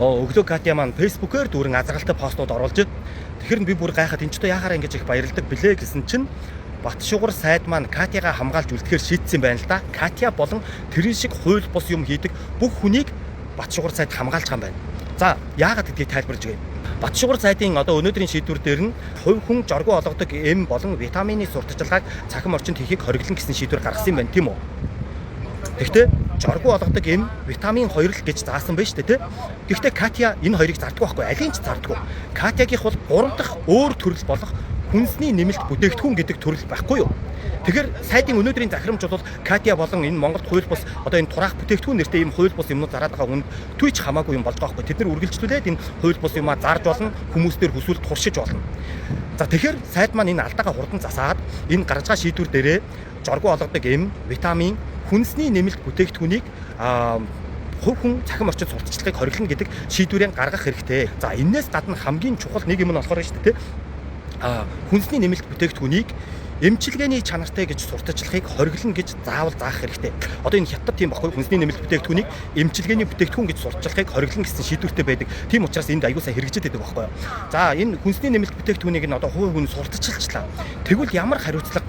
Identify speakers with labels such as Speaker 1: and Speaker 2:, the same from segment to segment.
Speaker 1: Өглөө Катя маань Facebook-оор дүүрэн азаргалтай постууд оруулж тэгэхээр би бүр гайхаад энэ ч яхаараа ингэж их баярлдаг билээ гэсэн чинь Батшугар сайд маань Катяга хамгаалж үлдэхээр шийдсэн байна л да. Катя болон тэрэн шиг хууль бус юм хийдэг бүх хүнийг Батшугар сайд хамгаалж байгаа юм байна. За яагаад гэдгийг тайлбарлаж өгье. Батшугар сайдын одоо өнөөдрийн шийдвэр дээр нь хувь хүн жоргуу олгодог эм болон витамины сурталчилгааг цахим орчинд хийхийг хориглоно гэсэн шийдвэр гаргасан юм байна, тийм үү? Гэхдээ жоргуу олгодог эм витамин 2 л гэж заасан байна шүү дээ, тий. Гэхдээ Катя энэ хоёрыг зардаггүй байхгүй, алийг ч зардаггүй. Катягийнх бол 3 дахь өөр төрөл болох хүнсний нэмэлт бүтээгдэхүүн гэдэг төрөл байхгүй юу? Тэгэхээр сайдын өнөөдрийн захирамж бол Катя болон энэ Монголд хууль бус одоо энэ турах бүтээгдэхүүн нэртэй ийм хууль бус юмнууд зараад байгаа үнд түүч хамаагүй юм болж байгаа байхгүй. Тэд нар үргэлжлүүлээд энэ хууль бус юмаа зарж болно, хүмүүстээр хүсвэл туршиж болно. За тэгэхээр сайд маань энэ алдаагаа хурдан засаад энэ гаргаж байгаа шийдвэр дээрээ жоргуу олгодог эм, витамин, хүнсний нэмэлт бүтээгдэхүүнийг хувь хүн цахим орчинд сурталчилгааг хориглоно гэдэг шийдвэрээ гаргах хэрэгтэй. За энэс гадна хамгийн чухал нэг юм нь болохоор шүү дээ, хүнсний нэмэлт бүтээгдэхүүнийг эмчилгээний чанартай гэж сурталчилахыг хориглоно гэж заавал заах хэрэгтэй. Одоо энэ хятад тийм баггүй, хүнсний нэмэлт бүтээгдэхүүнийг эмчилгээний бүтээгдэхүүн гэж сурталчилахыг хориглоно гэсэн шийдвэртэй байдаг. Тийм учраас энд аягүй сайн хэрэгжиж байдаг байхгүй юу? За энэ хүнсний нэмэлт бүтээгдэхүүнийг нь одоо хувь хүн сурталчилчлаа. Тэгвэл ямар хариуцлага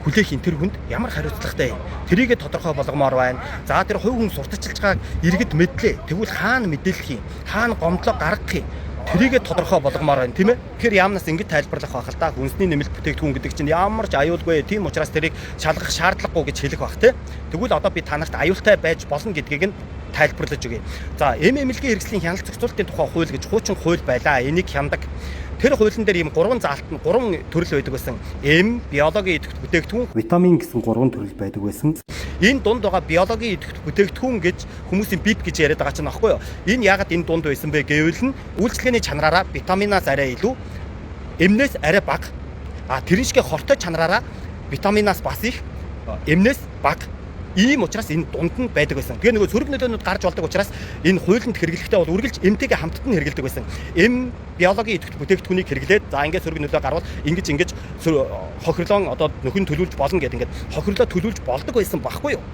Speaker 1: хүлээх энэ тэр хүнд ямар хариуцлагатай юм? Тэрийгэ тодорхой болгомоор байна. За тэр хувь хүн сурталчилж байгааг иргэд мэдлээ. Тэгвэл хаана мэдээлэх юм? Хаана гомдлоо гаргах юм? Тэрийгэ тодорхой болгомоор байна, тийм ээ. Тэгэхээр яамнаас ингэж тайлбарлах байх л та. Хүнсний нэмэлт бүтээгдэхүүн гэдэг чинь ямар ч аюулгүй. Тийм учраас тэрийг шалгах шаардлагагүй гэж хэлэх бах, тийм. Тэгвэл одоо би та нарт аюултай байж болно гэдгийг нь тайлбарлаж өгье. За, эмнэлгийн хэрэгслийн хяналт зохицуулалтын тухай хууль гэж хуучин хууль байлаа. Энийг хяндаг. Тэр хуулийн дээр ийм 3 заалт нь 3 төрөл байдаг байсан. Эм, биологийн идэвхтэй бүтээгдэхүүн, витамин гэсэн 3 төрөл байдаг байсан. Энэ дунд байгаа биологийн идэвхтэй бүтээгдэхүүн гэж хүмүүсийн бит гэж яриад байгаа чинь аахгүй юу? Энэ яагаад энэ дунд байсан бэ гэвэл нь үйлчлэгээний чанараараа витаминаас арай илүү, эмнээс арай бага. Тэр шиг хортой чанараараа витаминаас бас их, эмнээс бага. Ийм учраас энэ дунд нь байдаг байсан. Тэгээ нөгөө сөрөг нөлөөнүүд гарч болдог учраас энэ хуулинд хэрэглэхдээ бол үргэлж эмтэйгээ хамтд нь хэрэглэдэг байсан. Эм биологийн идэвхтэй бүтээгдэхүүнийг хэрэглээд за ингээд сөрөг нөлөө гарвал ингэж хохирлон одоо нөхөн төлөвлөж болно гэдэг ингээд хохирлоо төлөвлөж болдог байсан байхгүй юу?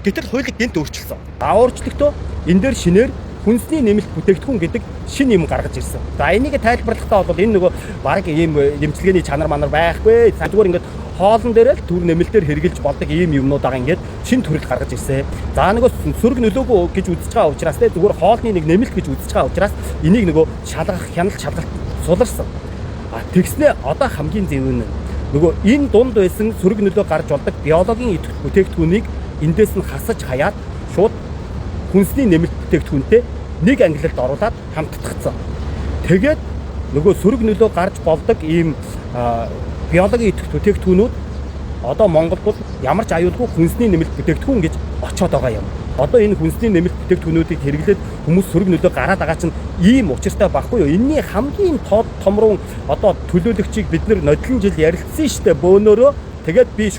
Speaker 1: Гэтэл хуулийг гэнт өөрчилсөн. Өөрчлөлтөө энэ дээр шинээр хүнсний нэмэлт бүтээгдэхүүн гэдэг шинэ юм гаргаж ирсэн. За энийг тайлбарлахдаа бол энэ нөгөө баг ийм нэмчилгээний чанар манар байхгүй. Зүгээр ингээд хоолн дээр л төр нэмэлтээр хэрэгжилж болдог ийм юмнуудаа ингээд шинэ төрөл гаргаж ирсэн. За нөгөө сөрөг нөлөөгүй гэж үзэж байгаа учраас те зүгээр хоолны нэг нэмэлт гэж үзэж байгаа учраас энийг нөгөө шалгах, хяналт шалгалт суларсан. Тэгснэ одоо хамгийн зөв нь нөгөө энэ дунд байсан сөрөг нөлөө гарч болдог биологийн идэвхтэй бүтээгдэхүүнийг эндээс нь хасаж хаяад шууд хүнсний нэмэлт бүтээгдэхүүнтэй нэг ангилалд оруулаад хамтдагцсан. Тэгээд нөгөө сөрөг нөлөө гарч болдог ийм биологийн идэвхтэй бүтээгдэхүүнүүд одоо Монголд бол ямар ч аюулгүй хүнсний нэмэлт бүтээгдэхүүн гэж очоод байгаа юм. Одоо энэ хүнсний нэмэлт бүтээгдэхүүнүүдийг хэрэглээд хүмүүс сөрөг нөлөө гараад байгаа чинь ийм учиртай байхгүй юу? Энийний хамгийн томруу одоо төлөөлөгчийг бид нар нодлон жил ярилцсан штэ бөөнөрөө. Тэгээд би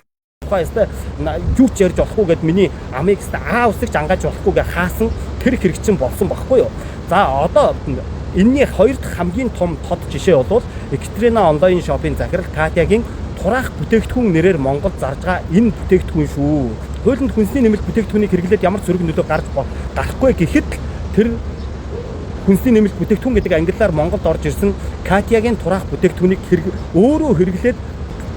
Speaker 1: тухайстай юу ч ярьж болохгүй гэд миний амыг усагч ангааж болохгүй гэ хаасан тэр хэрэг чинь болсон байхгүй юу? За одоо энэний хоёр дахь хамгийн том тод жишээ бол Екатерина онлайн шопын захирал Катягийн турах бүтээгдэхүүн нэрээр Монголд зарж байгаа энэ бүтээгдэхүүн шүү. Хуулинд хүнсний нэмэлт бүтээгдэхүүнийг хэрэглээд ямар сөрөг нөлөө гарахгүй гэхэд тэр хүнсний нэмэлт бүтээгдэхүүн гэдэг ангиллаар Монголд орж ирсэн Катягийн турах бүтээгдэхүүнийг өөрөө хэрэглээд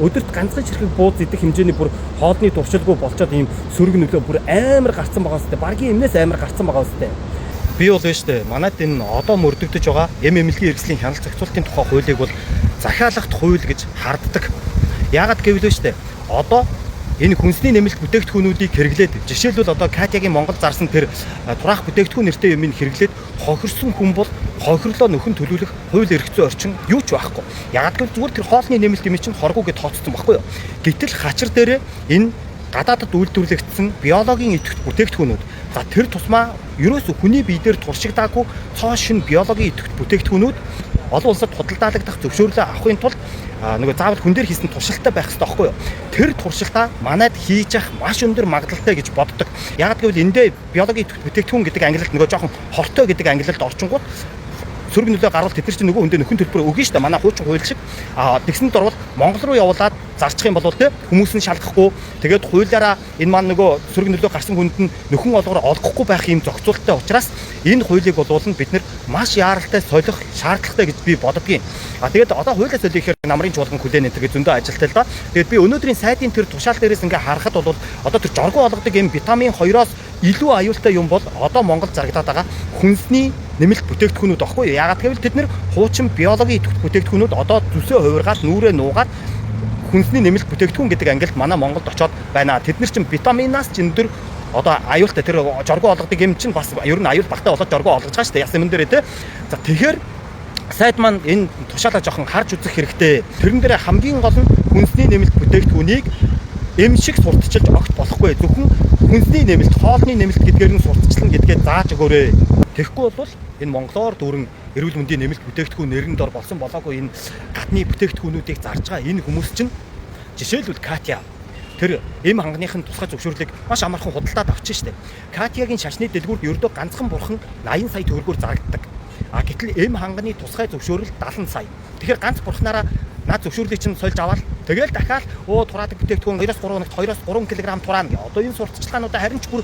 Speaker 1: өдөрт ганцхан чирхэг бууз идэх хэмжээний бүр хоолны туршилгүй болцоод ийм сөрөг нөлөө бүр амар гарцсан байгаа үстэй. Баргийн эмнээс амар гарцсан байгаа үстэй. Би бол байна штэ. Манайд энэ одоо мөрдөгдөж байгаа эмнэлгийн хэрэгслийн хяналт зохицуулалтын тухай хуулийг бол захиалгат хууль гэж харддаг. Яагаад гэвэл штэ. Одоо энэ хүнсний нэмэлт бүтээгдэхүүнүүдийг хэрэглээд жишээлбэл одоо Катягийн Монгол зарсан тэр турах бүтээгдэхүүн нэртэй юмыг хэрэглээд хохирсон хүн бол хохирлоо нөхөн төлөвлөх хууль эрх зүйн орчин юу ч байхгүй. Яагаад гэвэл зүгээр тэр хоолны нэмэлт юм чинь хоргоо гэж тооцсон байхгүй юу? Гэтэл хачир дээрээ энэ гадаадд үйлдвэрлэгдсэн биологийн идэвхтэй бүтээгдэхүүнүүд за тэр тусмаа ерөөсө хүний бие дээр туршигдаагүй цоо шин биологийн идэвхтэй бүтээгдэхүүнүүд олон улсад худалдаалагдах зөвшөөрлөө авахын тулд нөгөө заавал хүн дээр хийсэн туршилттай байх хэрэгтэй байхгүй юу? Тэр туршилтаа манайд хийж явах маш өндөр магадлалтай гэж боддог. Яагаад гэвэл эндээ биологийн бүтээгдэхүүн гэдэг ангилалд нөгөө жоохон хортой гэдэг ангилалд орчингууд сөрөг нөлөө гарвал тэд нар чинь нөгөө хүндээ нөхөн төлбөр өгнө шүү дээ. Манай хуучин хууль шиг. Тэгсэнд орвол Монгол руу явуулаад зарчих юм бол те хүмүүс нь шалгахгүй тэгээд хуулиараа энэ маань нөгөө сөрөг нөлөө гарсан хүнд нь нөхөн олгоор олгохгүй байх юм зохицуулттай учраас энэ хуулийг болвол бид нэр маш яаралтай солих шаардлагатай гэж би боддгийн. Тэгээд одоо хуулиа солихоор намрын чуулган хүлээн энэ зөндөө ажилтай л да. Тэгээд би өнөөдрийн сайдын тэр тушаал дээрээс ингээ харахад бол одоо тэр жоргуу олгодог юм витамин 2-оос илүү аюултай юм бол одоо Монгол зарагдаад байгаа хүнсний нэмэлт бүтээгдэхүүнүүд аахгүй юу? Яагаад гэвэл тэд нэр хуучин биологийн идэвхтэй бүтээгдэхүүнүүд одоо зүсээ хувиргаад нүрээ нуугаад хүнсний нэмэлт бүтээгдэхүүн гэдэг ангилд манай Монголд очоод байна. Тэд нар чинь витаминаас ч энэ төр одоо аюултай тэр жоргуу олгодог юм чинь бас ер нь аюул багтаа болоод жоргуу олгож байгаа шүү дээ. Яс юм дээрээ те. За тэгэхээр сайд маань энэ тушаалаа жоохон харж үзэх хэрэгтэй. Тэрэн дээр хамгийн гол нь хүнсний нэмэлт бүтээгдэхүүнийг эм шиг сурталчилж огт болохгүй. Зөвхөн хүнсний нэмэлт, хоолны нэмэлт гэдгээр нь сурталчлана гэдгээ зааж өгөөрэй. Тэгэхгүй бол энэ монголоор дүүрэн эрүүл мэндийн нэмэлт бүтээгдэхүүн нэрэн дор болсон болоогүй энэ гадны бүтээгдэхүүнүүдийг зарж байгаа энэ хүмүүс чинь жишээлбэл Катя тэр эм ханганыхын тусгай зөвшөөрлийг маш амархан худалдаад авчихсан шүү дээ. Катягийн шашны дэлгүүрт ердөө ганцхан бурхан 80 сая төгрөгөөр зарагддаг. А гэтэл эм ханганы тусгай зөвшөөрөл 70 сая. Тэгэхээр ганц бурхнаараа наад зөвшөөрлийг чинь сольж аваад тэгэл дахиад тураадаг бүтээгдэхүүн 2-3 хоногт 2-3 кг тураана гэ. Одоо энэ сурталчилгаануудаа харин ч бүр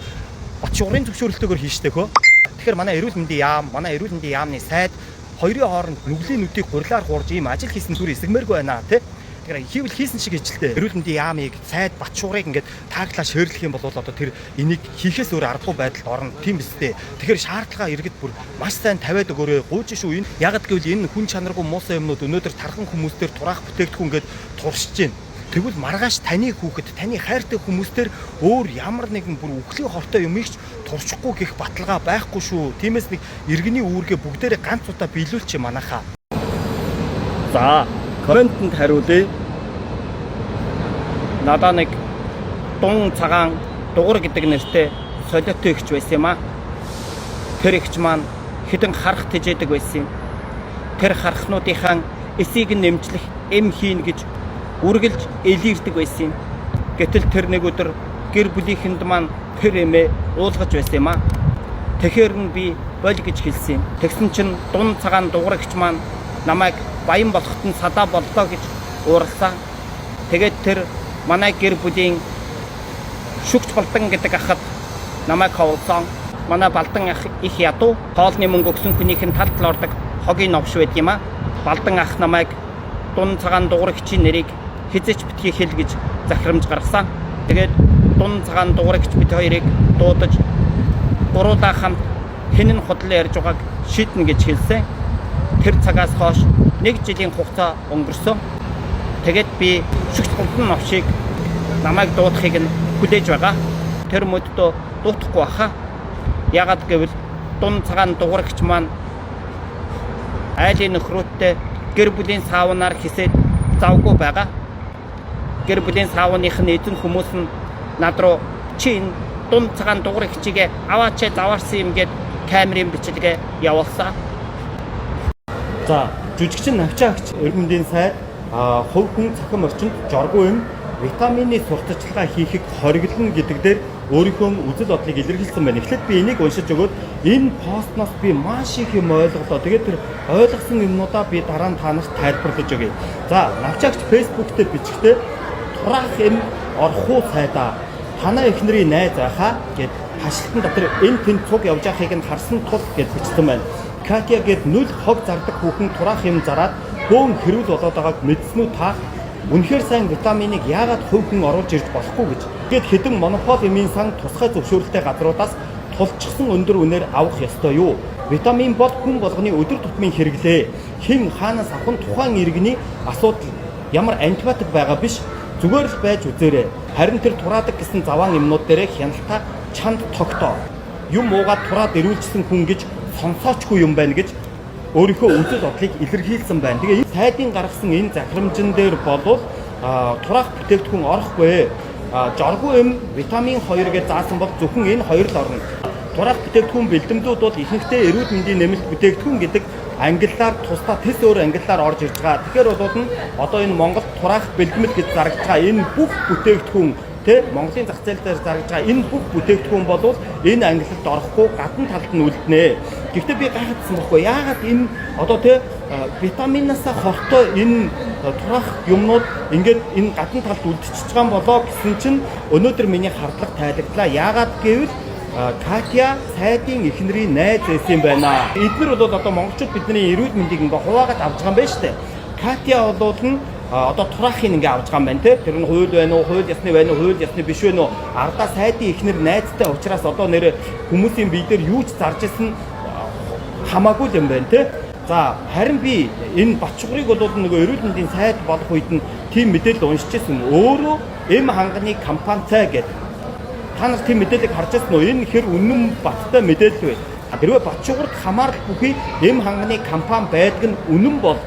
Speaker 1: Батшуурын зөвшөөрлөлтөөр хийжтэй хөө. Тэгэхээр манай эрүүл мэндийн яамны сайд хоёрын хооронд нүглийн нүдийг гурилаар хуурж ийм ажил хийсэн түр эсгмээргүй байна тий. Тэгэхээр хийвэл хийсэн шиг ижлээ. Эрүүл мэндийн яамыг сайд Батшуурыг ингээд тааглаа шөөрлөх юм бол одоо тэр энийг хийхээс өөр аргагүй байдалд орно. Тийм үстэй. Тэгэхээр шаардлага иргэд бүр маш сайн тавиад өгөөрэй. Гууж шүү энэ. Ягд гэвэл энэ хүн чанаргүй муусай юмнууд өнөөдөр тархан хүмүүстээр тураах бүтээгдэхүүн ингээд туршиж байна. Тэгвэл маргааш таны хүүхэд, таны хайртай хүмүүстээр өөр ямар нэгэн бүр үхлийн хортой юмыг ч туршихгүй гэх баталгаа байхгүй шүү. Тиймээс нэг иргэний үүргээ бүгдээрээ ганц удаа биелүүлчих манайхаа. За, комментэнд хариулъя. Надаа нэг Дун Цагаан Дугур гэдэг нэртэй солиотой ихч байсан юм а. Тэр ихч маань хэдэн харах тэжээдэг байсан юм. Тэр харахнуудынхаа эсийг нэмжлэх эм хийн гэж үргэлж элирдэг байсан юм. Гэтэл тэр нэг өдөр гэр бүлийнхэнд маань тэр эмээ уулгаж байсан юм а. Тэгэхэр нь би боль гэж хэлсэн юм. Тэгсэн чинь Дун Цагаан Дугурагч маань намайг баян болоход нь садаа боллоо гэж уурлаа. Тэгээд тэр манай гэр бүлийн шүгч Балдан гэдэг ахад намайг хавуулсан. Манай Балдан ах их ядуу хоолны мөнгө өгсөн хүнийхэн талд л ордог хогийн новш байд юм а. Балдан ах намайг Дун Цагаан Дугурагчийн нэрийг хизээч битгий хэл гэж захирамж гаргасан. Тэгээд Дун Цагаан Дугурагч бид хоёрыг дуудаж гуруулаа хамт хинэн худлаа ярьж байгааг шийднэ гэж хэлсэн. Тэр цагаас хойш 1 жилийн хугацаа өнгөрсөн. Тэгээд би шүгч Балдан новшийг намайг дуудахыг нь хүлээж байгаа. Тэр мөддөө дуутахгүй баха. Ягаад гэвэл Дун Цагаан Дугурагч маань айлын нөхрөөдтэй гэр бүлийн саавнаар хисээд завгүй байгаа. Гэр бүлийн саавных нь эзэн хүмүүс нь над руу чи энэ Дун Цагаан Дугурагчийг аваач заваарсан юм гээд камерын бичлэгээ явуулсан. За, жүжигчин навчаагч эрүүл мэндийн сайд хувь хүн цахим орчинд жоргуу юм витамины сурталчилгаа хийхийг хориглоно гэдэг дээр өөрийнхөө үзэл бодлыг илэрхийлсэн байна. Эхлээд би энийг уншиж өгөөд энэ постноос би маш их юм ойлголоо. Тэгээд тэр ойлгосон юмнуудаа би дараа нь танарт тайлбарлаж өгье. За, навчаагч Facebook дээр бичгтээ тураах юм орхуу сайдаа танаа эхнэрийн найз байхаа гэд хашлтан дотор энэ тэн цуг явж байгааг нь харсан тул гэж бичсэн байна. Катя гэд нүл хог зардаг хүүхэн тураах юм зараад бөөн хэрүүл болоод байгааг мэдсэн үү та? Үнэхээр сайн витаминыг яагаад хувь хүн оруулж ирж болохгүй гэж. Гэт хэдэн монопол эмийн сан тусгай зөвшөөрөлтэй газруудаас тулчсан өндөр үнээр авах ёстой юу? Витамин бол хүн болгоны өдөр тутмын хэрэглээ. Хэн хаанаас авах нь тухайн иргэний асуудал. Ямар антибиотик байгаа биш. Зүгээр л байж үзээрэй. Харин тэр тураадаг гэсэн заваан юмнууд дээрээ хяналтаа чанд тогтоо. Юм уугаад тураад ирүүлжсэн хүн гэж сонсоочгүй юм байна гэж өөрийнхөө үзэл бодлыг илэрхийлсэн байна. Тэгээ энэ сайдын гаргасан энэ захирамжин дээр болов тураах бүтээгдэхүүн орохгүй. Жоргуу эм витамин 2 гэж заасан бол зөвхөн энэ хоёр л орно. Тураах бүтээгдэхүүн бэлтэмдүүд бол ихэнхдээ эрүүл мэндийн нэмэлт бүтээгдэхүүн гэдэг ангиллаар тусдаа тэс өөр ангиллаар орж ирж байгаа. Тэгэхээр бол одоо энэ Монгол тураах бэлтгэл гэж зарагдж байгаа энэ бүх бүтээгдэхүүн Тэ Монголын зах зээл дээр зарж байгаа энэ бүх бүтээгдэхүүн бол энэ ангилалд орохгүй гадна талд нь үлднэ. Гэхдээ би гайхагдсан байхгүй яагаад энэ одоо тэ витаминаас хортой энэ турах юмнууд ингээд энэ гадна талд үлдчихэж байгаа юм болоо гэсэн чинь өнөөдөр миний хардлага тайлагдлаа. Яагаад гэвэл Катя сайдын эхнэрийн найз байсан юм байна. Эдгээр бол одоо монголчууд бидний эрүүл мэндийг ингээ хуваагаад авч байгаа юм байна шүү дээ. Катя бол нь одоо турахыг ингээ авч байгаа юм байна те. Тэр нь хууль байна уу, хууль ясны байна уу, хууль ясны биш байна уу? Ардаа сайдын эхнэр найзтай учраас одоо нэр хүмүүсийн бие дээр юу ч зарж исэн хамаагүй юм байна те. За харин би энэ Батчугрыг бол нөгөө эрүүл мэндийн сайд болох үед нь тийм мэдээлэл уншижсэн. Өөрөө эм ханганы компанитай гэдэг. Та нар тийм мэдээллийг харж байсан уу? Энэ хэр үнэн баттай мэдээлэл вэ? Хэрвээ Батчугурд хамаарал бүхий эм ханганы компани байдаг нь үнэн бол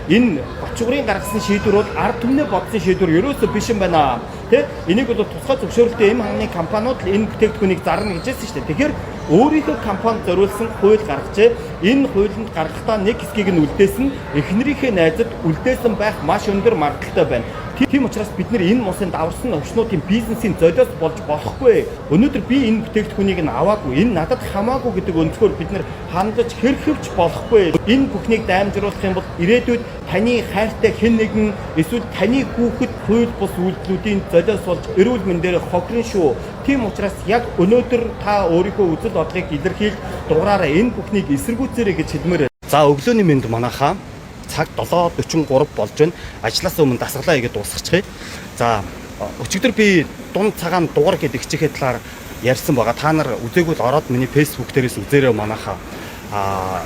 Speaker 1: энэ Батчугрын гаргасан шийдвэр бол ард түмнээ бодсон шийдвэр ерөөсөө биш юм байна. Тэ? Энийг бол тусгай зөвшөөрөлтөй эм ханганы компаниуд л энэ бүтээгдэхүүнийг зарна гэжсэн шүү дээ. Тэгэхээр өөрийнхөө компанид зориулсан хууль гаргажээ. Энэ хуулинд гаргахдаа нэг хэсгийг нь үлдээсэн, эхнэрийнхээ найзад үлдээсэн байх маш өндөр магадлалтай байна. Тийм учраас бид нар энэ мосын даварсан өвчнүүдийн бизнесийн золиос болж болохгүй. Өнөөдөр би энэ бүтээгдэхүүнийг нь аваагүй, энэ надад хамаагүй гэдэг өнцгөр бид нар хандаж хэрхэвч болохгүй. Энэ бүхнийг даймжруулах юм бол ирээдүйд таны хайртай хэн нэгэн эсвэл таны хүүхэд хууль бус үйлдэлүүдийн золиос болж эрүүл мэндээр хохирно шүү. Тийм учраас яг өнөөдөр та өөрийнхөө үзэл бодлыг илэрхийлж дугаараа энэ бүхнийг эсэргүүцээрэй гэж хэлмээр. За өглөөний мэнд манайхаа цаг 7:43 болж байна. Ажлаас өмнө дасгалаа хийгээд дуусгачихъя. За өчигдөр би дунд цагаан дугаар гэдэг хичээхээ талаар ярьсан байгаа. Та нар үзээгүй л ороод миний Facebook дээрээс үзээрэй манайхаа.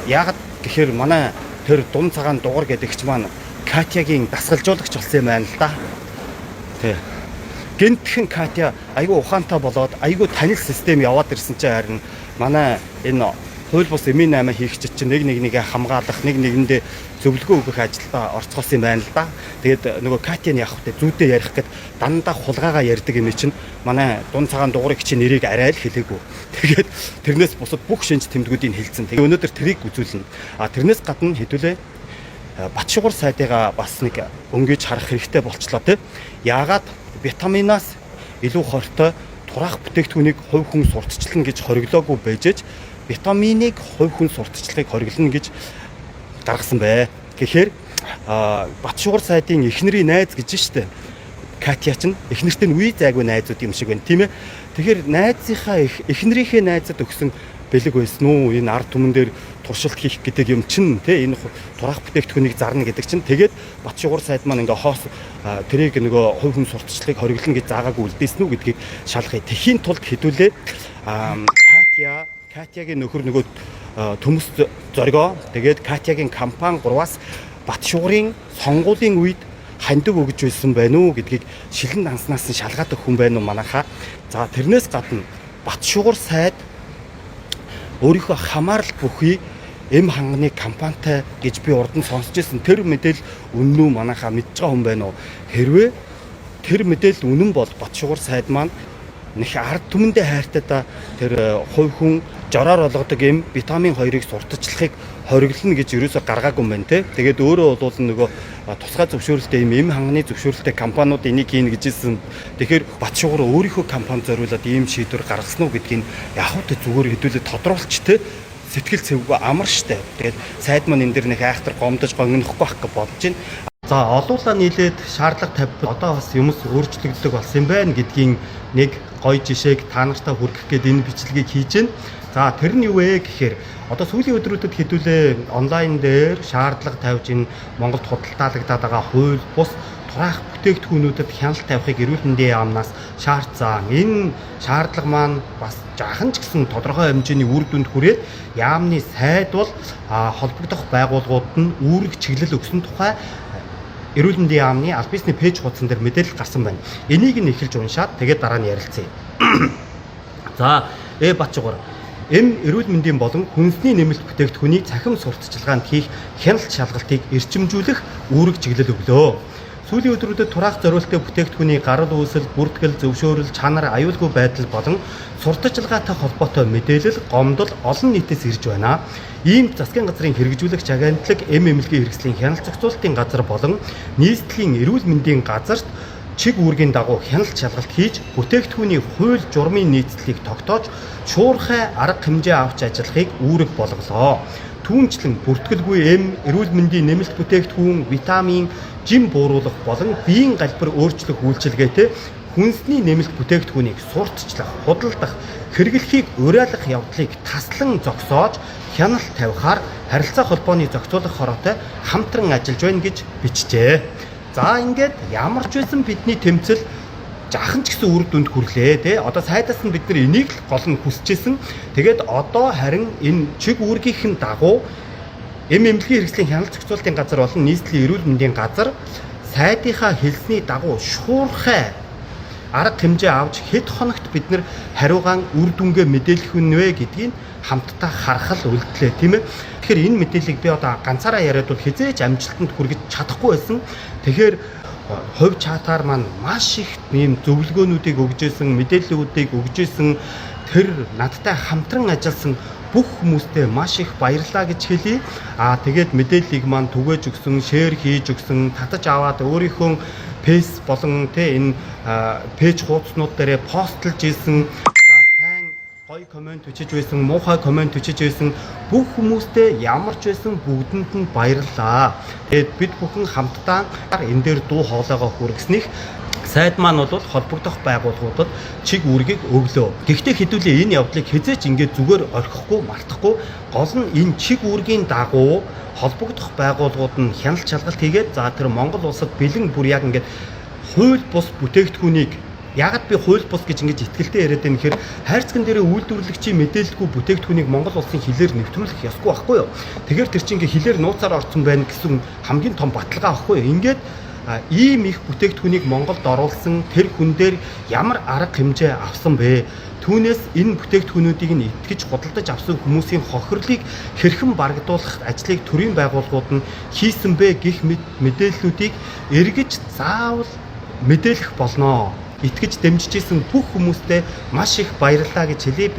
Speaker 1: Яагаад гэхээр манай тэр дунд цагаан дугаар гэдэг хич маань Катягийн дасгалжуулагч болсон юм байна л да. Тэ. Гэнтхэн Катя айгүй ухаантай болоод айгүй танил систем яваад ирсэн чинь харин манай энэ хууль бус эмийн 8 хийх чинь нэг нэгээ хамгаалах, нэг нэгэндээ зөвлөгөө өгөх ажилдаа орцголсон юм байна л да. Тэгээд нөгөө Катя нь явах гэдэг зүйдээ ярих гэд дандаа хулгайгаа ярьдаг юм чинь манай дунд цагаан дугуурыг чинь нэрийг арай л хэлээгүй. Тэгээд тэрнээс бусад бүх шинж тэмдгүүдийг хэлсэн. Тэгээд өнөөдөр тэрийг үзүүлнэ. Тэрнээс гадна хэдүүлээ Батчугур сайдыгаа бас нэг өнгөж харах хэрэгтэй болчлоо тий. Яагаад витаминаас илүү хортой турах бүтээгдэхүүнийг хувь хүн сурталчлана гэж хориглоогүй байжээж витаминыг хувь хүн сурталчлагыг хориглоно гэж гаргасан бай. Тэгэхээр Батчугур сайдын эхнэрийн найз гэж штэ. Катя ч эхнэртэй нь үе зайгүй найзууд юм шиг байна тийм ээ. Тэгэхээр найзынхаа эхнэрийнхээ найзад өгсөн бэлэг байсан уу? Энэ ард түмэн дээр туршилт хийх гэдэг юм чинь тий энэ турах бүтээгдэхүүнийг зарна гэдэг чинь тэгээд Батчугур сайд маань ингээ хоос тэрийг нөгөө хувь хүн сурталчлагыг хориглоно гэж заагаагүй үлдээсэн үү гэдгийг шалгая. Тэхийн тулд хэдүүлээ Катягийн нөхөр нөгөө төмөс зоргоо тэгээд Катягийн компани 3-аас Батчугурын сонгуулийн үед хандив өгж байсан байна уу гэдгийг шилэн данснаас нь шалгаад өгөх хүн байна уу манайхаа. За тэрнээс гадна Батчугур сайд өөрийнхөө хамаарал бүхий эм ханганы компанитай гэж би урд нь сонсч байсан. Тэр мэдээлэл үнэн үү манайхаа мэдж байгаа хүн байна уу? Хэрвээ тэр мэдээлэл үнэн бол Батчугур сайд маань нэг ард түмэндээ хайртайдаа тэр хувь хүн жороор олгодог эм витамин 2-ыг сурталчлахыг хориглоно гэж ерөөсөөр гаргаагүй юм байна те. Тэгээд өөрөө бол нөгөө тусгай зөвшөөрөлтэй эм ханганы зөвшөөрөлтэй компаниуд энийг хийн гэжсэн. Тэгэхээр Батчугур өөрийнхөө компани зориулаад ийм шийдвэр гаргасан уу гэдгийг яг л зүгээр хэдүүлээ тодруулч те. Сэтгэл цэвгүй амар штэ. Тэгээд сайд маань энэ дэр нэг айхтар гомдож гонгинохгүй байх гэж бодож байна. За олуулаа нийлээд шаардлага тавьбал одоо бас юмс өөрчлөгддөг болсон юм байна гэдгийн нэг гоё жишээг та нартай хүргэх гээд энэ бичлэгийг хийж байна. За тэр нь юу вэ гэхээр одоо сүүлийн өдрүүдэд хэдүүлээ онлайн дээр шаардлага тавьж энэ Монголд худалдаалагдаад байгаа хууль бус турах бүтээгдэхүүнүүдэд хяналт тавихыг эрүүл мэндийн яамнаас шаардсан. Энэ шаардлага маань бас жаахан ч гэсэн тодорхой хэмжээний үр дүнд хүрээд яамны сайд бол холбогдох байгууллагууд нь үүрэг чиглэл өгсөн тухай эрүүл мэндийн яамны аль бисний пэйж хуудсан дээр мэдээлэл гарсан байна. Энийг нь эхэлж уншаад тэгээд дараа нь ярилцъя. За Батчугур эрүүл мэндийн болон хүнсний нэмэлт бүтээгдэхүүнийг цахим сурталчилгаанд хийх хяналт шалгалтыг эрчимжүүлэх үүрэг чиглэл өглөө. Сүүлийн өдрүүдэд тураах зориултын бүтээгдэхүүний гарал үүсэл, бүртгэл, зөвшөөрөл, чанар, аюулгүй байдал болон сурталчилгаатай холбоотой мэдээлэл гомдол олон нийтээс ирж байна. Ийм засгийн газрын хэрэгжүүлэгч агентлаг эм эмнэлгийн хэрэгслийн хяналт зохицуулалтын газар болон нийслэлийн эрүүл мэндийн газарт чиг үүргийн дагуу хяналт шалгалт хийж бүтээгдэхүүний хууль журмын нийцлэлийг тогтоож шуурхай арга хэмжээ авч ажиллахыг үүрэг болголоо. Түүнчлэн бүртгэлгүй эрүүл мэндийн нэмэлт бүтээгдэхүүн, витамин, жим бууруулах болон биеийн галбир өөрчлөх үйлчилгээтэй хүнсний нэмэлт бүтээгдэхүүнийг сурталчлах, худалдах, хэрэглэхийг уриалгах явдлыг таслан зогсоож хяналт тавихаар харилцаа холбооны зохицуулах хороотой хамтран ажиллаж байна гэж бичжээ. За ингээд ямар ч байсан бидний тэмцэл жаахан ч гэсэн үр дүнд хүрлээ те. Одоо сайдаас нь бид нар энийг л гол нь хүсэжсэн. Тэгээд одоо харин энэ чиг үүргийнхэн дагуу эмнэлгийн хэрэгслийн хяналт зохицуулалтын газар болон нийслэлийн эрүүл мэндийн газар сайдынхаа хэлсний дагуу шуурхай арга хэмжээ авч хэд хоногт бид нар хариугаан үр дүнгээ мэдээлэх үнэ гэдгийг хамтдаа харах л үйлдэлээ тийм ээ. Тэгэхээр энэ мэдээллийг би одоо ганцаараа яриад бол хизээж амжилтанд хүргэж чадахгүй байсан. Тэгэхээр хувь чатаар маань маш их ийм зөвлөгөөнүүдийг өгж исэн, мэдээллүүдийг өгж исэн тэр надтай хамтран ажилласан бүх хүмүүстээ маш их баярлалаа гэж хэлье. Тэгээд мэдээллийг маань түгээж өгсөн, шеэр хийж өгсөн, татаж аваад өөрийнхөө фейс болон энэ пэйж хуудаснууд дээрээ постлж исэн, сайн гоё комент өчиж байсан, муухай комент өчиж байсан бүх хүмүүстээ ямар ч байсан бүгдэнд нь баярлалаа. Тэгээд бид бүхэн хамтдаа энэ дээр дуу хоолойгоо хүргэсних сайд маань бол холбогдох байгууллагуудад чиг үүргийг өглөө. Гэхдээ хэдүүлээ энэ явдлыг хизээч ингээд зүгээр орхихгүй, мартахгүй гол нь энэ чиг үүргийн дагуу холбогдох байгууллагууд нь хяналт шалгалт хийгээд за тэр Монгол улсад бэлэн бүр яг ингээд хууль бус бүтээгдэхүүнийг ягаад би хууль бус гэж ингэж итгэлтэй яриад байна гэхээр хайрцаган дээрээ үйлдвэрлэгчийн мэдээлэлгүй бүтээгдэхүүнийг Монгол улсын хилээр нэвтрүүлэх ёсгүй байхгүй юу. Тэгэхээр тэр чинь ингээ хилээр нууцаар орсон байна гэсэн хамгийн том баталгаа байхгүй юу. Ингээд ийм их бүтээгдэхүүнийг Монголд оруулсан тэр хүн дээр ямар арга хэмжээ авсан бэ? Түүнээс энэ бүтээгдэхүүнүүдийг нь итгэж худалдаж авсан хүмүүсийн хохирлыг хэрхэн барагдуулах ажлыг төрийн байгууллагууд нь хийсэн бэ гэх мэдээллүүдийг эргэж заавал мэдээлэх болно. Итгэж дэмжиж исэн бүх хүмүүстээ маш их баярлалаа гэж хэлье.